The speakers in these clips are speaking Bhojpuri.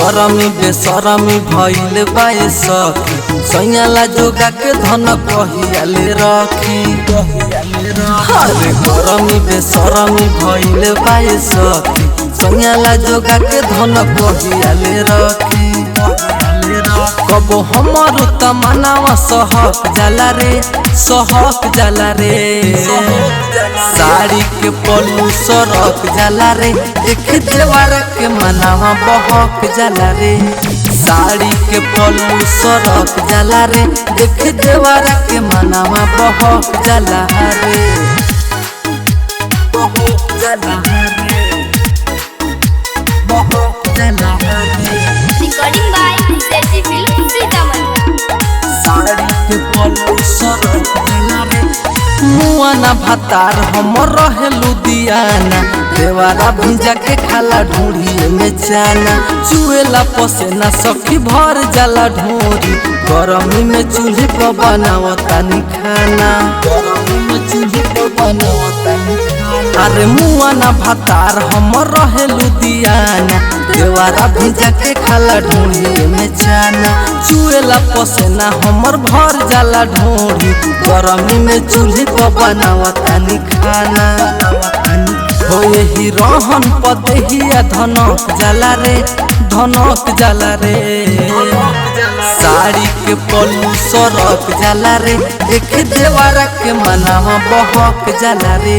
शरमी बेशरमी भइल बाए सखी सैयाला जोगा के धन कहियाले रखी अरे गरमी बेशरमी भइल बाए सखी सैयाला जोगा के धन कहियाले रखी कबो हमर तमन्नावा सहक जाला रे साड़ी के पल्लू सरक जाला रे देख देवर के मनावा बहक जाला रे साड़ी के पल्लू सरक जाला रे देख देवर के मनावा बहक जाला रे बहक जाला रे बहक जाला रे recording by Sethi film Sitamarhi sari के पल्लू सरक जाला रे मुआना भातार हमर रहे लुधियाना देवारा भिंजा के खाला ढूंढिए में जाना चुएला पसेना सखी भर जाला ढूंढी गरमी में चूल्हे पर बनावतानी खाना अरे मुआना भातार हमर रहे लुधियाना देवारा भिंजा के खाला ढूंढिए में जाना चुएला पसेना हमर भर जाला ढूंढी गरमी में चूल्हे पर बनावतानी खाना हो यही रहन पदहिया धनक जाला रे साड़ी के पल्लू सरक जाला रे देख देवारा के मनावा बहक जाला रे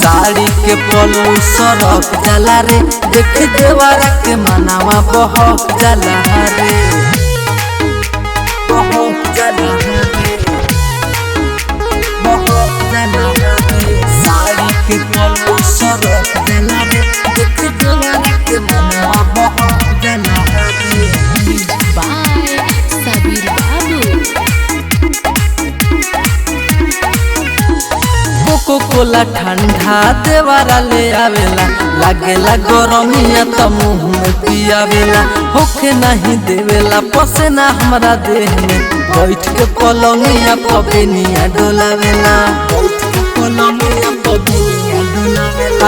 साड़ी के पल्लू सरक जाला रे देख देवारा के मनावा बहक जाला रे बहक जाला रे बहक जाला रे साड़ी के पल्लू सरक जाला रे देख देवारा के मनावा बहक जाला रे बाय सबीर बाबू कोको कोला ठंडा देवारा ले आवेला लागेला गरमिया त मुंह में पियावेला होके नहीं देवेला पसेना हमरा देह में बैठ के पलंगिया पबेनिया डोलावेला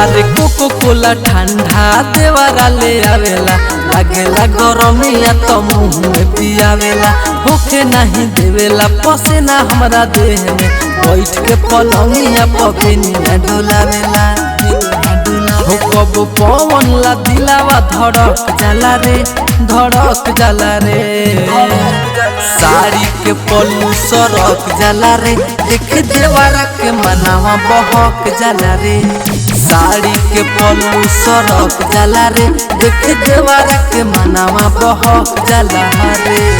अरे कोको कोला ठंडा देवारा ले आवेला लागेला गरमिया त मुंह में पियावेला होके नहीं देवेला पसेना हमरा देह में बैठ के पलंगिया पबेनिया डोलावेला हो कब पवन ला दिलावा धड़क जाला रे साड़ी के पल्लू सरक जाला रे देख देवारा के मनावा बहक जाला रे साड़ी के पल्लू सरक जाला रे देख देवारा के मनावा बहक जाला रे।